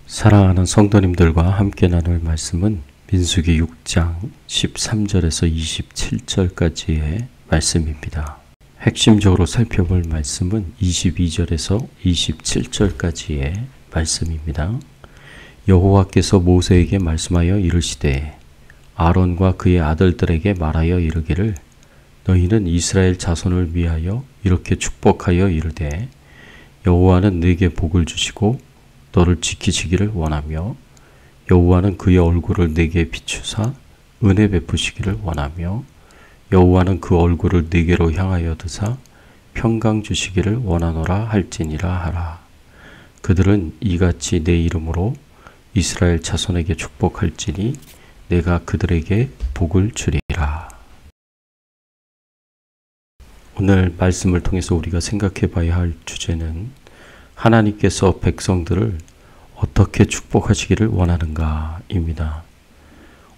사랑하는 성도님들과 함께 나눌 말씀은 민수기 6장 13절에서 27절까지의 말씀입니다. 핵심적으로 살펴볼 말씀은 22절에서 27절까지의 말씀입니다. 여호와께서 모세에게 말씀하여 이르시되 아론과 그의 아들들에게 말하여 이르기를 너희는 이스라엘 자손을 위하여 이렇게 축복하여 이르되 여호와는 네게 복을 주시고 너를 지키시기를 원하며 여호와는 그의 얼굴을 네게 비추사 은혜 베푸시기를 원하며 여호와는 그 얼굴을 네게로 향하여 드사 평강 주시기를 원하노라 할지니라 하라. 그들은 이같이 내 이름으로 이스라엘 자손에게 축복할지니 내가 그들에게 복을 주리라. 오늘 말씀을 통해서 우리가 생각해 봐야 할 주제는 하나님께서 백성들을 어떻게 축복하시기를 원하는가입니다.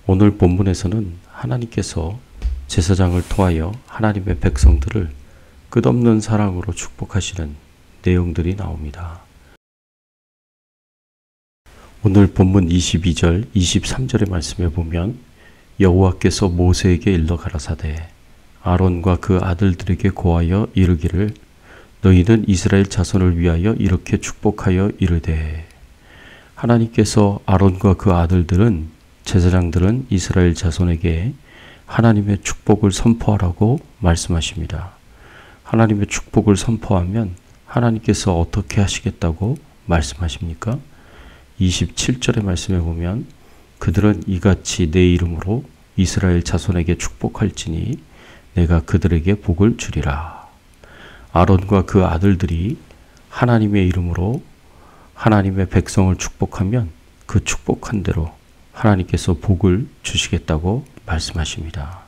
오늘 본문에서는 하나님께서 제사장을 통하여 하나님의 백성들을 끝없는 사랑으로 축복하시는 내용들이 나옵니다. 오늘 본문 22절, 23절의 말씀에 보면 여호와께서 모세에게 일러 가라사대 아론과 그 아들들에게 고하여 이르기를 너희는 이스라엘 자손을 위하여 이렇게 축복하여 이르되 하나님께서 아론과 그 아들들은 제사장들은 이스라엘 자손에게 하나님의 축복을 선포하라고 말씀하십니다. 하나님의 축복을 선포하면 하나님께서 어떻게 하시겠다고 말씀하십니까? 27절의 말씀에 보면 그들은 이같이 내 이름으로 이스라엘 자손에게 축복할지니 내가 그들에게 복을 주리라. 아론과 그 아들들이 하나님의 이름으로 하나님의 백성을 축복하면 그 축복한 대로 하나님께서 복을 주시겠다고 말씀하십니다.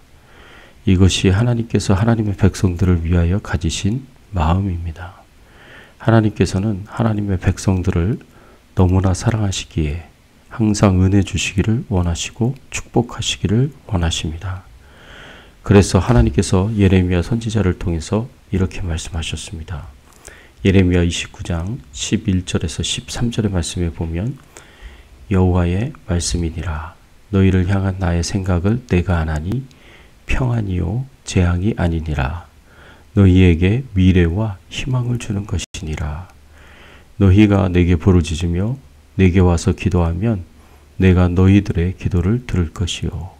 이것이 하나님께서 하나님의 백성들을 위하여 가지신 마음입니다. 하나님께서는 하나님의 백성들을 너무나 사랑하시기에 항상 은혜 주시기를 원하시고 축복하시기를 원하십니다. 그래서 하나님께서 예레미야 선지자를 통해서 이렇게 말씀하셨습니다. 예레미야 29장 11절에서 13절의 말씀에 보면 여호와의 말씀이니라 너희를 향한 나의 생각을 내가 아나니 평안이요 재앙이 아니니라 너희에게 미래와 희망을 주는 것이니라 너희가 내게 부르짖으며 내게 와서 기도하면 내가 너희들의 기도를 들을 것이요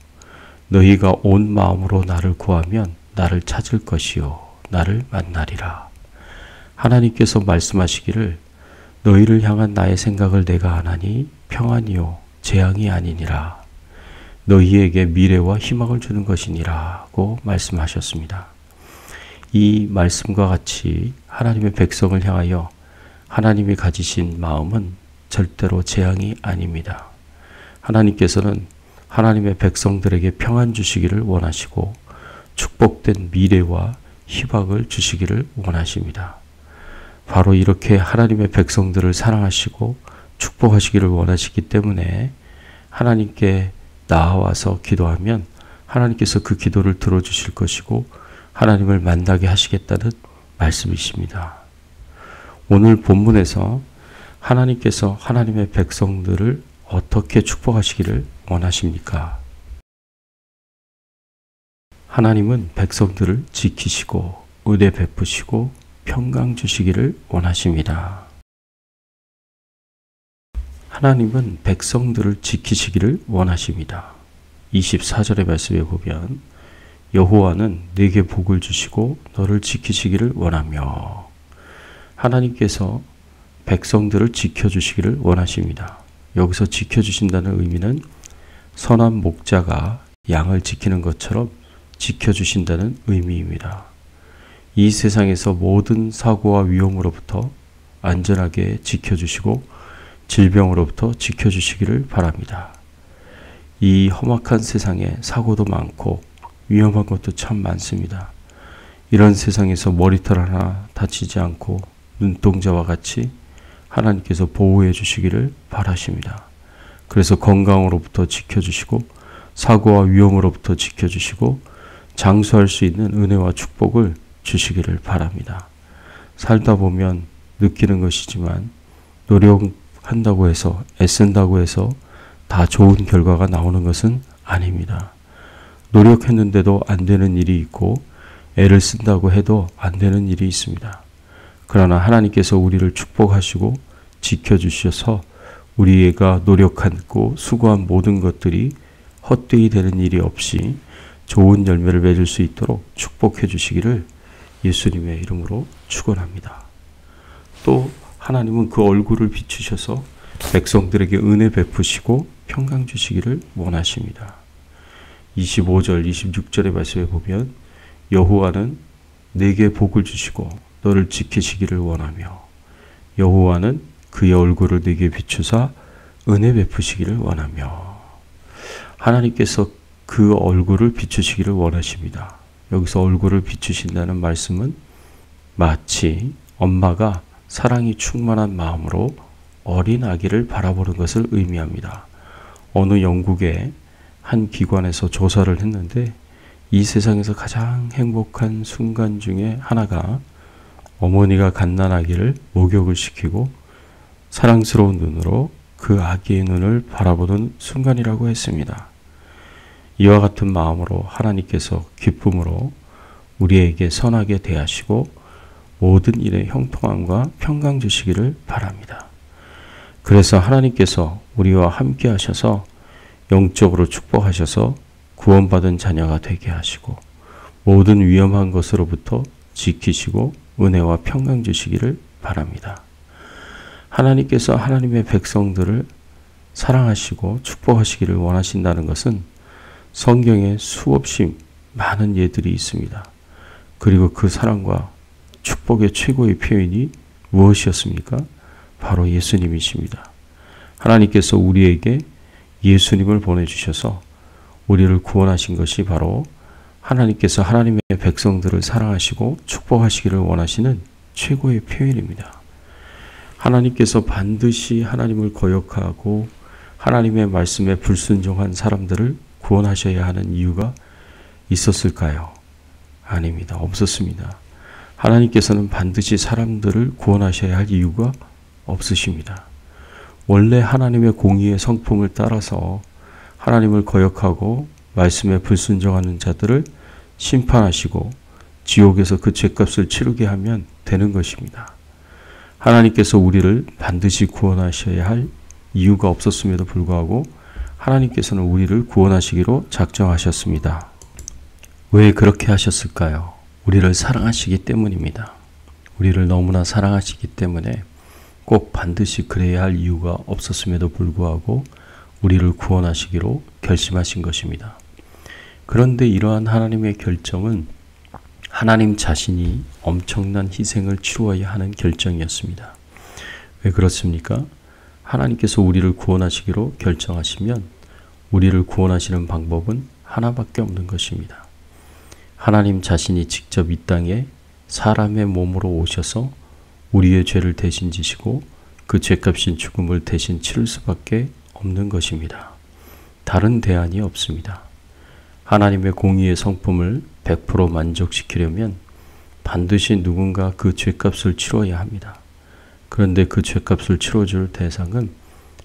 너희가 온 마음으로 나를 구하면 나를 찾을 것이요 나를 만나리라. 하나님께서 말씀하시기를 너희를 향한 나의 생각을 내가 아나니 평안이요 재앙이 아니니라. 너희에게 미래와 희망을 주는 것이니라고 말씀하셨습니다. 이 말씀과 같이 하나님의 백성을 향하여 하나님이 가지신 마음은 절대로 재앙이 아닙니다. 하나님께서는 하나님의 백성들에게 평안 주시기를 원하시고 축복된 미래와 희망을 주시기를 원하십니다. 바로 이렇게 하나님의 백성들을 사랑하시고 축복하시기를 원하시기 때문에 하나님께 나아와서 기도하면 하나님께서 그 기도를 들어주실 것이고 하나님을 만나게 하시겠다는 말씀이십니다. 오늘 본문에서 하나님께서 하나님의 백성들을 어떻게 축복하시기를 원하십니까? 하나님은 백성들을 지키시고 은혜 베푸시고 평강 주시기를 원하십니다. 하나님은 백성들을 지키시기를 원하십니다. 24절의 말씀에 보면 여호와는 네게 복을 주시고 너를 지키시기를 원하며 하나님께서 백성들을 지켜주시기를 원하십니다. 여기서 지켜주신다는 의미는 선한 목자가 양을 지키는 것처럼 지켜주신다는 의미입니다. 이 세상에서 모든 사고와 위험으로부터 안전하게 지켜주시고 질병으로부터 지켜주시기를 바랍니다. 이 험악한 세상에 사고도 많고 위험한 것도 참 많습니다. 이런 세상에서 머리털 하나 다치지 않고 눈동자와 같이 하나님께서 보호해 주시기를 바라십니다. 그래서 건강으로부터 지켜주시고 사고와 위험으로부터 지켜주시고 장수할 수 있는 은혜와 축복을 주시기를 바랍니다. 살다 보면 느끼는 것이지만 노력한다고 해서 애쓴다고 해서 다 좋은 결과가 나오는 것은 아닙니다. 노력했는데도 안 되는 일이 있고 애를 쓴다고 해도 안 되는 일이 있습니다. 그러나 하나님께서 우리를 축복하시고 지켜주셔서 우리가 노력하고 수고한 모든 것들이 헛되이 되는 일이 없이 좋은 열매를 맺을 수 있도록 축복해 주시기를 예수님의 이름으로 축원합니다. 또 하나님은 그 얼굴을 비추셔서 백성들에게 은혜 베푸시고 평강 주시기를 원하십니다. 25절, 26절의 말씀에 보면 여호와는 내게 복을 주시고 너를 지키시기를 원하며 여호와는 그의 얼굴을 내게 비추사 은혜 베푸시기를 원하며 하나님께서 그 얼굴을 비추시기를 원하십니다. 여기서 얼굴을 비추신다는 말씀은 마치 엄마가 사랑이 충만한 마음으로 어린 아기를 바라보는 것을 의미합니다. 어느 영국의 한 기관에서 조사를 했는데 이 세상에서 가장 행복한 순간 중에 하나가 어머니가 갓난아기를 목욕을 시키고 사랑스러운 눈으로 그 아기의 눈을 바라보는 순간이라고 했습니다. 이와 같은 마음으로 하나님께서 기쁨으로 우리에게 선하게 대하시고 모든 일에 형통함과 평강 주시기를 바랍니다. 그래서 하나님께서 우리와 함께 하셔서 영적으로 축복하셔서 구원받은 자녀가 되게 하시고 모든 위험한 것으로부터 지키시고 은혜와 평강 주시기를 바랍니다. 하나님께서 하나님의 백성들을 사랑하시고 축복하시기를 원하신다는 것은 성경에 수없이 많은 예들이 있습니다. 그리고 그 사랑과 축복의 최고의 표현이 무엇이었습니까? 바로 예수님이십니다. 하나님께서 우리에게 예수님을 보내주셔서 우리를 구원하신 것이 바로 하나님께서 하나님의 백성들을 사랑하시고 축복하시기를 원하시는 최고의 표현입니다. 하나님께서 반드시 하나님을 거역하고 하나님의 말씀에 불순종한 사람들을 구원하셔야 하는 이유가 있었을까요? 아닙니다. 없었습니다. 하나님께서는 반드시 사람들을 구원하셔야 할 이유가 없으십니다. 원래 하나님의 공의의 성품을 따라서 하나님을 거역하고 말씀에 불순종하는 자들을 심판하시고 지옥에서 그 죄값을 치르게 하면 되는 것입니다. 하나님께서 우리를 반드시 구원하셔야 할 이유가 없었음에도 불구하고 하나님께서는 우리를 구원하시기로 작정하셨습니다. 왜 그렇게 하셨을까요? 우리를 사랑하시기 때문입니다. 우리를 너무나 사랑하시기 때문에 꼭 반드시 그래야 할 이유가 없었음에도 불구하고 우리를 구원하시기로 결심하신 것입니다. 그런데 이러한 하나님의 결정은 하나님 자신이 엄청난 희생을 치루어야 하는 결정이었습니다. 왜 그렇습니까? 하나님께서 우리를 구원하시기로 결정하시면 우리를 구원하시는 방법은 하나밖에 없는 것입니다. 하나님 자신이 직접 이 땅에 사람의 몸으로 오셔서 우리의 죄를 대신 지시고 그 죄값인 죽음을 대신 치를 수밖에 없는 것입니다. 다른 대안이 없습니다. 하나님의 공의의 성품을 100% 만족시키려면 반드시 누군가 그 죄값을 치러야 합니다. 그런데 그 죄값을 치러줄 대상은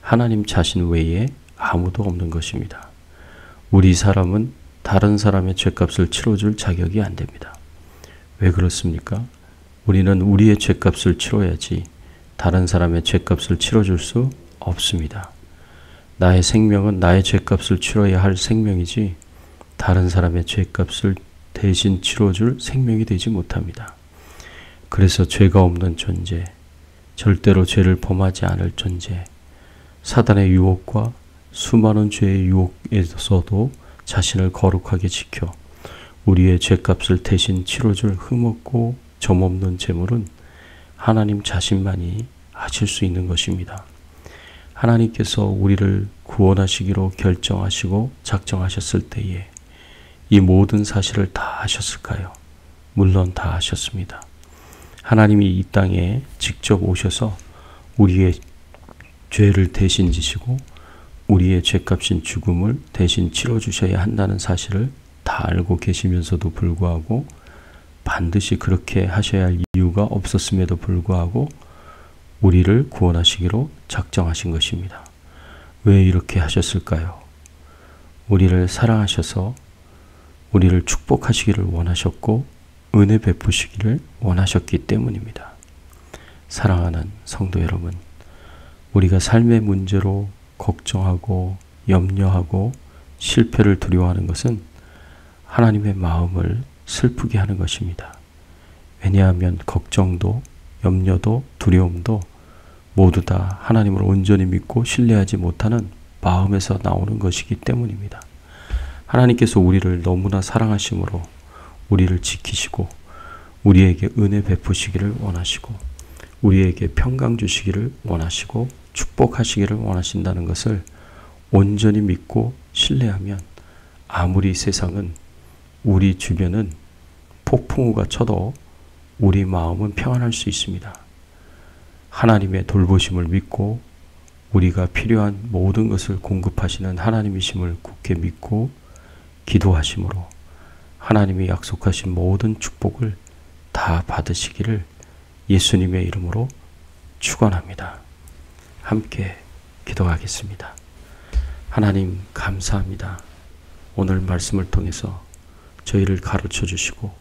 하나님 자신 외에 아무도 없는 것입니다. 우리 사람은 다른 사람의 죄값을 치러줄 자격이 안 됩니다. 왜 그렇습니까? 우리는 우리의 죄값을 치러야지 다른 사람의 죄값을 치러줄 수 없습니다. 나의 생명은 나의 죄값을 치러야 할 생명이지 다른 사람의 죄값을 대신 치러줄 생명이 되지 못합니다. 그래서 죄가 없는 존재, 절대로 죄를 범하지 않을 존재, 사단의 유혹과 수많은 죄의 유혹에서도 자신을 거룩하게 지켜 우리의 죄값을 대신 치러줄 흠없고 점없는 재물은 하나님 자신만이 하실 수 있는 것입니다. 하나님께서 우리를 구원하시기로 결정하시고 작정하셨을 때에 이 모든 사실을 다 하셨을까요? 물론 다 하셨습니다. 하나님이 이 땅에 직접 오셔서 우리의 죄를 대신 지시고 우리의 죄값인 죽음을 대신 치러주셔야 한다는 사실을 다 알고 계시면서도 불구하고 반드시 그렇게 하셔야 할 이유가 없었음에도 불구하고 우리를 구원하시기로 작정하신 것입니다. 왜 이렇게 하셨을까요? 우리를 사랑하셔서 우리를 축복하시기를 원하셨고 은혜 베푸시기를 원하셨기 때문입니다. 사랑하는 성도 여러분, 우리가 삶의 문제로 걱정하고 염려하고 실패를 두려워하는 것은 하나님의 마음을 슬프게 하는 것입니다. 왜냐하면 걱정도 염려도 두려움도 모두 다 하나님을 온전히 믿고 신뢰하지 못하는 마음에서 나오는 것이기 때문입니다. 하나님께서 우리를 너무나 사랑하심으로 우리를 지키시고 우리에게 은혜 베푸시기를 원하시고 우리에게 평강 주시기를 원하시고 축복하시기를 원하신다는 것을 온전히 믿고 신뢰하면 아무리 세상은 우리 주변은 폭풍우가 쳐도 우리 마음은 평안할 수 있습니다. 하나님의 돌보심을 믿고 우리가 필요한 모든 것을 공급하시는 하나님이심을 굳게 믿고 기도하심으로 하나님이 약속하신 모든 축복을 다 받으시기를 예수님의 이름으로 축원합니다. 함께 기도하겠습니다. 하나님 감사합니다. 오늘 말씀을 통해서 저희를 가르쳐 주시고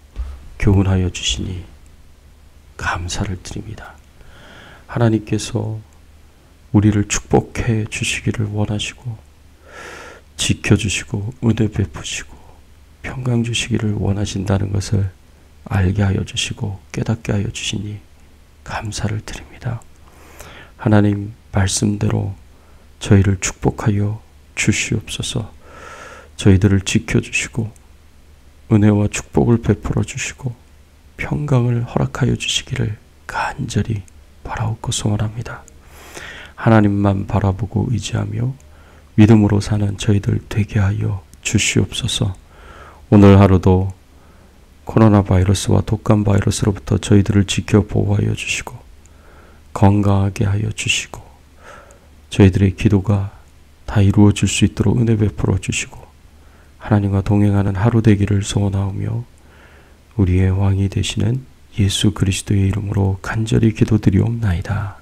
교훈하여 주시니 감사를 드립니다. 하나님께서 우리를 축복해 주시기를 원하시고 지켜주시고 은혜 베푸시고 평강 주시기를 원하신다는 것을 알게 하여 주시고 깨닫게 하여 주시니 감사를 드립니다. 하나님 말씀대로 저희를 축복하여 주시옵소서. 저희들을 지켜주시고 은혜와 축복을 베풀어 주시고 평강을 허락하여 주시기를 간절히 바라옵고 소원합니다. 하나님만 바라보고 의지하며 믿음으로 사는 저희들 되게 하여 주시옵소서. 오늘 하루도 코로나 바이러스와 독감 바이러스로부터 저희들을 지켜 보호하여 주시고 건강하게 하여 주시고 저희들의 기도가 다 이루어질 수 있도록 은혜 베풀어 주시고 하나님과 동행하는 하루 되기를 소원하오며 우리의 왕이 되시는 예수 그리스도의 이름으로 간절히 기도드리옵나이다.